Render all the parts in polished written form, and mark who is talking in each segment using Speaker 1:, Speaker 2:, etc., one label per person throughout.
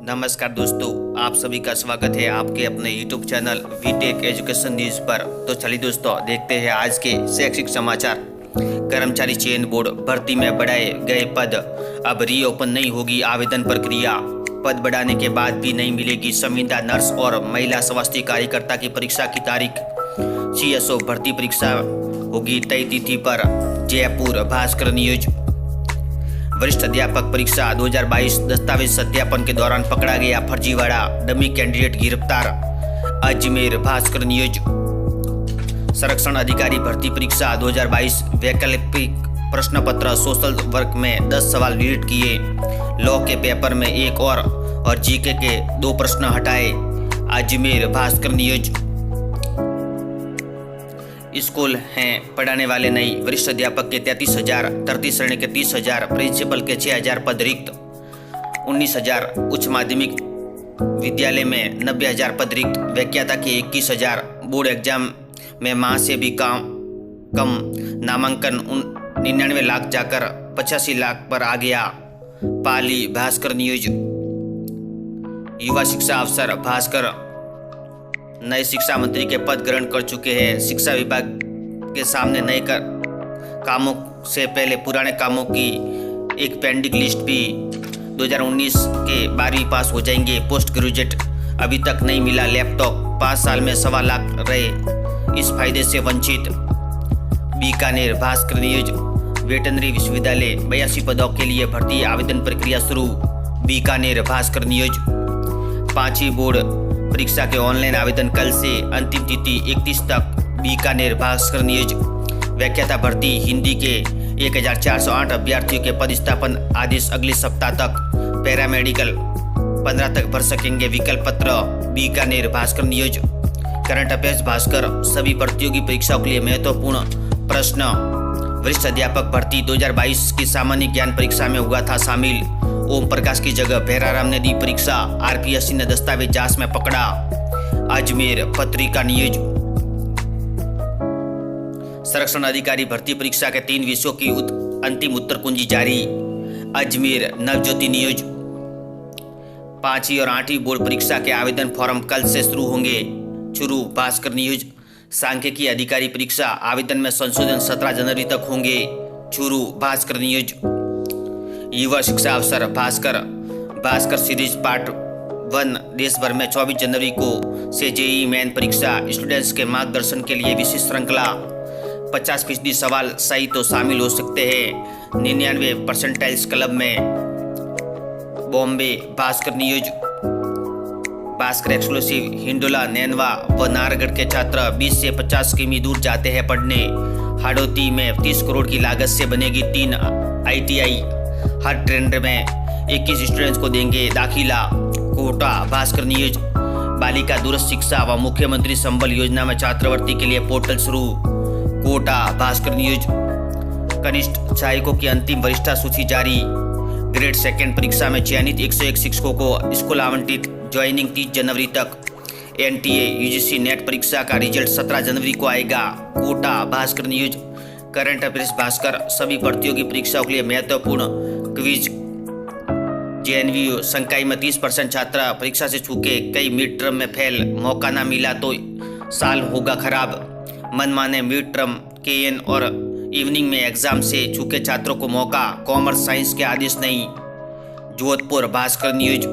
Speaker 1: नमस्कार दोस्तों, आप सभी का स्वागत है आपके अपने YouTube channel Vtech education news पर। तो चलिए दोस्तों, देखते हैं आज के शैक्षिक समाचार। कर्मचारी चयन बोर्ड भर्ती में बढ़ाए गए पद, अब रीओपन नहीं होगी आवेदन प्रक्रिया। पद बढ़ाने के बाद भी नहीं मिलेगी संविदा नर्स और महिला स्वास्थ्य कार्यकर्ता की परीक्षा की तारीख। CSO भर्ती परीक्षा होगी तय तिथि पर। जयपुर भास्कर न्यूज। वरिष्ठ अध्यापक परीक्षा 2022 दस्तावेज सत्यापन के दौरान पकड़ा गया फर्जीवाड़ा, डमी कैंडिडेट गिरफ्तार। अजमेर भास्कर न्यूज। संरक्षण अधिकारी भर्ती परीक्षा 2022 वैकल्पिक प्रश्न पत्र सोशल वर्क में 10 सवाल रीड किए। लॉ के पेपर में एक और जीके के 2 प्रश्न हटाए। अजमेर भास्कर न्यूज। स्कूल हैं पढ़ाने वाले नहीं, वरिष्ठ अध्यापक के 33,000, 33 श्रेणी के 30,000, प्रिंसिपल के 6,000 पद रिक्त। 19,000, उच्च माध्यमिक विद्यालय में 90,000 पद रिक्त। व्याख्याता के 21,000। बोर्ड एग्जाम में माह से भी कम नामांकन 99 लाख जाकर 85 लाख पर आ गया। पाली भास्कर न्यूज। युवा शिक्षा अफसर भास्कर नए शिक्षा मंत्री के पद ग्रहण कर चुके हैं। शिक्षा विभाग के सामने नए कामों से पहले पुराने कामों की एक पेंडिंग लिस्ट भी 2019 के 12वीं पास हो जाएंगे। पोस्ट ग्रेजुएट अभी तक नहीं मिला लैपटॉप, 5 साल में 1.25 लाख रहे इस फायदे से वंचित। बीकानेर भास्कर न्यूज। वेटनरी विश्वविद्यालय 82 पदों के लिए भर्ती आवेदन प्रक्रिया शुरू। बीकानेर भास्कर न्यूज। 5वीं बोर्ड परीक्षा के ऑनलाइन आवेदन कल से, अंतिम तिथि 31 तक। बीकानेर भास्कर न्यूज। व्याख्याता भर्ती हिंदी के 1408 अभ्यर्थियों के पदस्थापन आदेश अगले सप्ताह तक। पैरामेडिकल 15 तक भर सकेंगे विकल्प पत्र। Bikaner Bhaskar news. Current affairs Bhaskar. सभी प्रतियोगी परीक्षाओं के लिए महत्वपूर्ण प्रश्न। वरिष्ठ अध्यापक भर्ती 2022 की सामान्य ज्ञान परीक्षा में हुआ था शामिल। ओम प्रकाश की जगह भैराराम ने दी परीक्षा। RPSC ने दस्तावेज जांच में पकड़ा। अजमेर पत्रिका न्यूज। संरक्षण अधिकारी भर्ती परीक्षा के 3 विषयों की अंतिम उत्तर कुंजी जारी। अजमेर नवज्योति न्यूज। 5वीं और 8वीं बोर्ड परीक्षा के आवेदन फॉर्म कल से शुरू होंगे। चुरू भास्कर न्यूज। सांख्यिकी अधिकारी परीक्षा आवेदन में संशोधन 17 जनवरी तक होंगे। चुरू भास्कर न्यूज। युवा शिक्षा अवसर भास्कर सीरीज पार्ट 1। देश भर में 24 जनवरी को से जेईई मेन परीक्षा। स्टूडेंट्स के मार्गदर्शन के लिए विशेष श्रृंखला। 50% सवाल सही तो शामिल हो सकते हैं 99 परसेंटाइल्स क्लब में। बॉम्बे भास्कर न्यूज। भास्कर एक्सक्लूसिव। हिंडोला, नैनवा व नाहरगढ़ के छात्र 20 से 50 किमी दूर जाते हैं पढ़ने। हाड़ौती में 30 करोड़ की लागत से बनेगी 3 ITI। हर ट्रेंड में 21 स्टूडेंट्स को देंगे दाखिला। कोटा भास्कर न्यूज। बालिका दूरस्थ शिक्षा व मुख्यमंत्री संबल योजना में छात्रवृत्ति के लिए पोर्टल शुरू। कोटा भास्कर न्यूज। कनिष्ठ सहायकों की अंतिम वरिष्ठता सूची जारी। ग्रेड 2 परीक्षा में चयनित 101 शिक्षकों को स्कूल आवंटित। ज्वाइनिंग 30 जनवरी तक। NTA UGC नेट परीक्षा का रिजल्ट 17 जनवरी को आएगा। Kota Bhaskar news. Current affairs Bhaskar. सभी प्रतियोगी परीक्षाओं के लिए महत्वपूर्ण क्विज। JNVU संकाय में 30% छात्र परीक्षा से चूके, कई मिड टर्म में फेल। मौका ना मिला तो साल होगा खराब। मनमाने मिड टर्म KN और इवनिंग में एग्जाम से चूके छात्रों को मौका। कॉमर्स साइंस के आदेश नहीं। जोधपुर भास्कर न्यूज।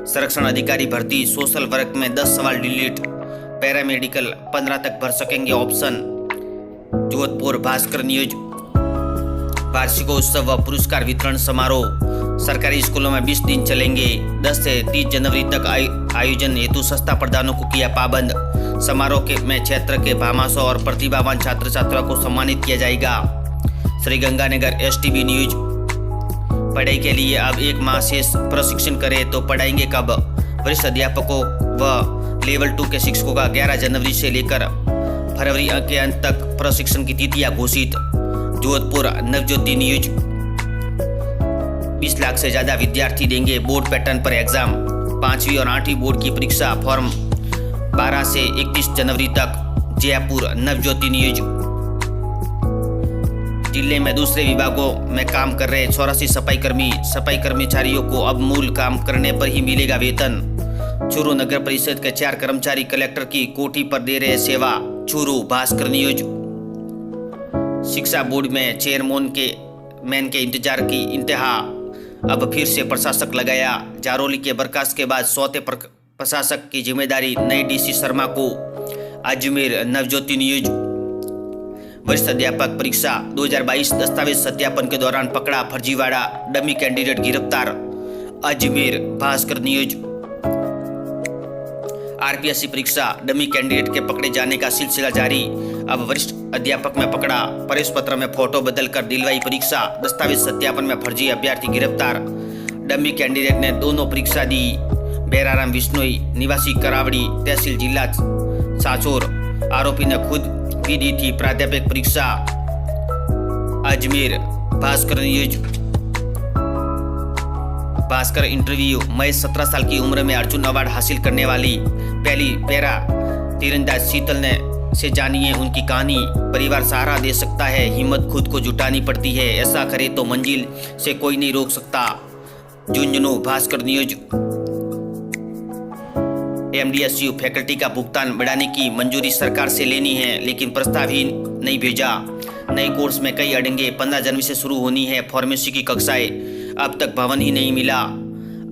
Speaker 1: संरक्षण अधिकारी भर्ती सोशल वर्क में 10 सवाल डिलीट। पैरामेडिकल 15 तक भर सकेंगे ऑप्शन। जोधपुर भास्कर न्यूज। वार्षिकोत्सव व पुरस्कार वितरण समारोह सरकारी स्कूलों में 20 दिन चलेंगे। 10 से 30 जनवरी तक आयोजन हेतु सस्ता प्रदानों को किया पाबंद। समारोह में क्षेत्र के भामाशाह और प्रतिभावान छात्र छात्राओं को सम्मानित किया जाएगा। Sriganganagar STB news. पढ़ाई के लिए अब 1 माह से प्रशिक्षण करें तो पढ़ाएंगे कब? वरिष्ठ अध्यापकों व लेवल 2 के शिक्षकों का 11 जनवरी से लेकर फरवरी के अंत तक प्रशिक्षण की तिथियां घोषित। जोधपुर नवज्योति न्यूज। 20 लाख से ज्यादा विद्यार्थी देंगे बोर्ड पैटर्न पर एग्जाम। 5वीं और 8वीं बोर्ड की परीक्षा फॉर्म 12 से 31 जनवरी तक। जयपुर नवज्योति न्यूज। जिले में दूसरे विभागों में काम कर रहे 84 सफाई कर्मचारियों को अब मूल काम करने पर ही मिलेगा वेतन। चूरू नगर परिषद के 4 कर्मचारी कलेक्टर की कोठी पर दे रहे सेवा। चूरू भास्कर न्यूज। शिक्षा बोर्ड में चेयरमैन के इंतजार की इंतहा, अब फिर से प्रशासक लगाया। जारोली के बर्खास्त के बाद सौते प्रशासक की जिम्मेदारी नए डीसी शर्मा को। अजमेर नवज्योति न्यूज। वरिष्ठ अध्यापक परीक्षा 2022 दस्तावेज सत्यापन के दौरान पकड़ा फर्जीवाड़ा, डमी कैंडिडेट गिरफ्तार। अजमेर भास्कर न्यूज। आरपीएससी परीक्षा डमी कैंडिडेट के पकड़े जाने का सिलसिला जारी, अब वरिष्ठ अध्यापक में पकड़ा। प्रवेश पत्र में फोटो बदलकर दिलवाई परीक्षा, दस्तावेज सत्यापन में फर्जी अभ्यर्थी गिरफ्तार। डमी कैंडिडेट ने दोनों परीक्षा दी। बेराराम बिश्नोई निवासी करावड़ी, तहसील जिला साचोर, आरोपी ने खुद भी दी थी प्राध्यापक परीक्षा। अजमेर भास्कर न्यूज। भास्कर इंटरव्यू। मैं 17 साल की उम्र में अर्जुन अवार्ड हासिल करने वाली पहली पैरा तीरंदाज शीतल से जानिए उनकी कहानी। परिवार सहारा दे सकता है, हिम्मत खुद को जुटानी पड़ती है, ऐसा करे तो मंजिल से कोई नहीं रोक सकता। झुंझुनू भास्कर न्यूज। एमडीएसयू फैकल्टी का भुगतान बढ़ाने की मंजूरी सरकार से लेनी है, लेकिन प्रस्ताव ही नहीं भेजा। नए कोर्स में कई अड़ंगे। 15 जनवरी से शुरू होनी है फार्मेसी की कक्षाएं, अब तक भवन ही नहीं मिला।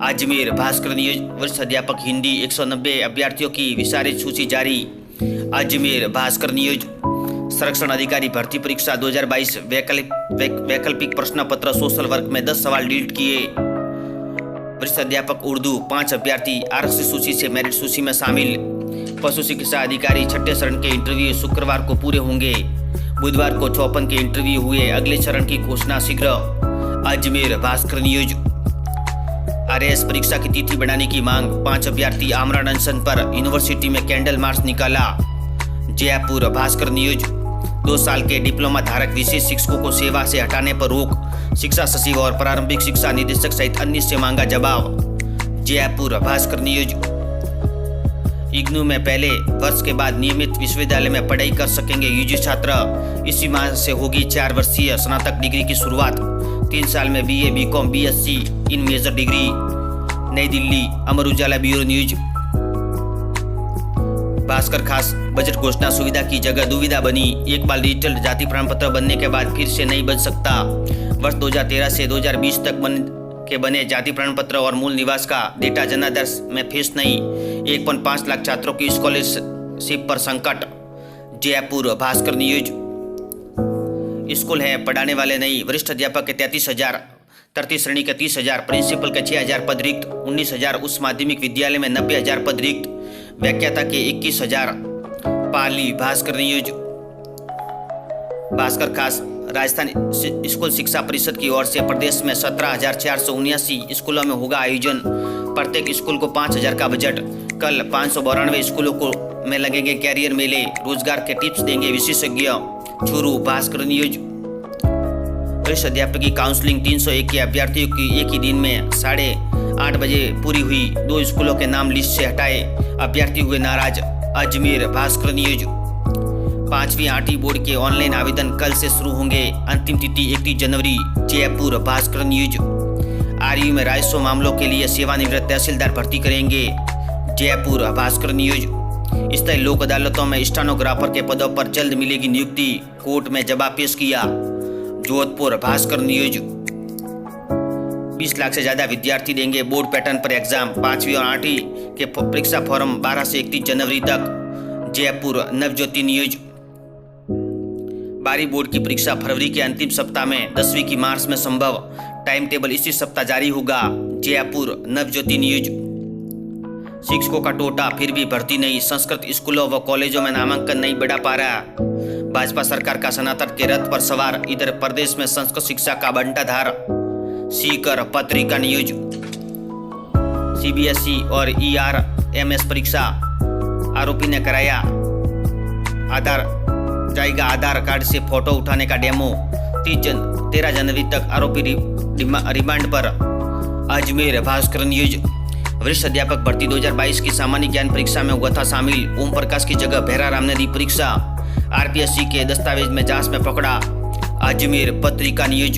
Speaker 1: अजमेर भास्कर न्यूज। वरिष्ठ अध्यापक हिंदी 190 अभ्यर्थियों की विस्तारित सूची जारी। अजमेर भास्कर न्यूज। संरक्षण अधिकारी भर्ती परीक्षा 2022 वैकल्पिक प्रश्न पत्र सोशल वर्क में 10 सवाल डिलीट किए। वरिष्ठ अध्यापक उर्दू 5 अभ्यर्थी आरक्षित सूची से मेरिट सूची में शामिल। पशु चिकित्सा अधिकारी छठे चरण के इंटरव्यू शुक्रवार को पूरे होंगे। बुधवार को 54 के इंटरव्यू हुए, अगले चरण की घोषणा शीघ्र। अजमेर भास्कर न्यूज। आरएएस परीक्षा की तिथि बढ़ाने की मांग, 5 अभ्यर्थी आमरण अनशन पर, यूनिवर्सिटी में कैंडल मार्च निकाला। जयपुर भास्कर न्यूज। 2 साल के डिप्लोमा धारक विशेष शिक्षकों को सेवा से हटाने पर रोक, शिक्षा सचिव और प्रारंभिक शिक्षा निदेशक सहित अन्य से मांगा जवाब। जयपुर भास्कर न्यूज। इग्नू में पहले वर्ष के बाद नियमित विश्वविद्यालय में पढ़ाई कर सकेंगे यूजी छात्र। इसी माह से होगी 4 वर्षीय स्नातक डिग्री की शुरुआत। 3 साल में BA, BCom, BSc in major degree. नई दिल्ली। Amar Ujala bureau news. भास्कर खास बजट घोषणा सुविधा की जगह दुविधा बनी। एक बार डिजिटल जाति प्रमाण पत्र बनने के बाद फिर से नहीं बन सकता। वर्ष 2013 से 2020 तक बने जाति प्रमाण पत्र और मूल निवास का डेटा जनाधार में फीस नहीं। 1.5 लाख छात्रों की स्कॉलरशिप पर संकट। जयपुर भास्कर न्यूज। स्कूल है, पढ़ाने वाले नहीं। वरिष्ठ अध्यापक के 33,000, तृतीय श्रेणी के 30,000, प्रिंसिपल के 6,000 पद रिक्त। 19,000 उच्च माध्यमिक विद्यालय में 90,000 पद रिक्त। व्याख्याता के 21,000। पाली भास्कर न्यूज। भास्कर खास। राजस्थान स्कूल शिक्षा परिषद की ओर से प्रदेश में 17,479 स्कूलों में होगा आयोजन। प्रत्येक स्कूल को 5,000 का बजट। कल 592 स्कूलों को में लगेंगे कैरियर मेले, रोजगार के टिप्स देंगे विशेषज्ञ। चूरू भास्कर न्यूज। वरिष्ठ अध्यापक की काउंसलिंग 301 के अभ्यर्थियों की एक ही दिन में 8:30 बजे पूरी हुई। 2 स्कूलों के नाम लिस्ट से हटाए, अभ्यर्थी हुए नाराज। अजमेर भास्कर न्यूज। 5वीं 8वीं बोर्ड के ऑनलाइन आवेदन कल से शुरू होंगे, अंतिम तिथि 31 जनवरी। जयपुर भास्कर न्यूज। आरयू में राजस्व मामलों के लिए सेवानिवृत्त तहसीलदार भर्ती करेंगे। जयपुर भास्कर न्यूज। स्थायी लोक अदालतों में स्टेनोग्राफर के पदों पर जल्द मिलेगी नियुक्ति, कोर्ट में जवाब पेश किया। जोधपुर भास्कर न्यूज। 20 लाख से ज्यादा विद्यार्थी देंगे बोर्ड पैटर्न पर एग्जाम। 5वीं और 8वीं के परीक्षा फॉर्म 12 से 31 जनवरी तक। जयपुर नवज्योति न्यूज। 12वीं बोर्ड की परीक्षा फरवरी के अंतिम सप्ताह में, 10वीं की मार्च में संभव। टाइम टेबल इसी सप्ताह जारी होगा। जयपुर नवज्योति न्यूज। शिक्षकों का टोटा फिर भी भर्ती नहीं, संस्कृत स्कूलों व कॉलेजों में नामांकन नहीं बढ़ा पा रहा। भाजपा सरकार का सनातन के रथ पर सवार, इधर प्रदेश में संस्कृत शिक्षा का बंटाधार। सीकर पत्रिका न्यूज। सीबीएसई और ईआरएमएस परीक्षा, आरोपी ने कराया आधार कार्ड से फोटो उठाने का डेमो। 13 जनवरी तक आरोपी रिमांड पर। अजमेर भास्कर न्यूज। वरिष्ठ अध्यापक भर्ती 2022 की सामान्य ज्ञान परीक्षा में हुआ था शामिल, ओम प्रकाश की जगह भैराराम ने दी परीक्षा। आरपीएससी के दस्तावेज में जांच में पकड़ा। अजमेर पत्रिका न्यूज।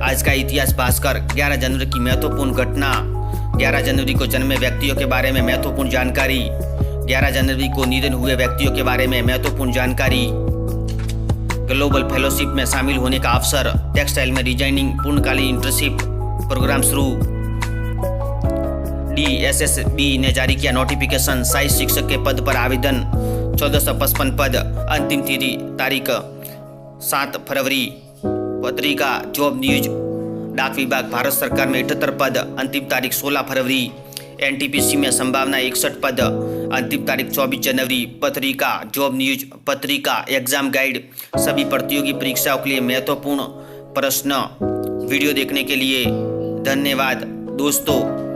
Speaker 1: आज का इतिहास भास्कर। 11 जनवरी की महत्वपूर्ण घटना। 11 जनवरी को जन्मे व्यक्तियों के बारे में महत्वपूर्ण जानकारी। 11 जनवरी को निधन हुए व्यक्तियों के बारे में महत्वपूर्ण जानकारी। ग्लोबल फेलोशिप में शामिल होने का अवसर। टेक्सटाइल में डिजाइनिंग पूर्णकालीन इंटर्नशिप प्रोग्राम शुरू। DSSB ने जारी किया नोटिफिकेशन। सहायक शिक्षक के पद पर आवेदन 1455 पद। अंतिम तारीख 7 फरवरी। पत्रिका जॉब न्यूज। डाक विभाग भारत सरकार में 78 पद। अंतिम तारीख 16 फरवरी। NTPC में संभावना 61 पद। अंतिम तारीख 24 जनवरी। पत्रिका जॉब न्यूज। पत्रिका एग्जाम गाइड। सभी प्रतियोगी परीक्षाओं के लिए महत्वपूर्ण प्रश्न। वीडियो देखने के लिए धन्यवाद दोस्तों।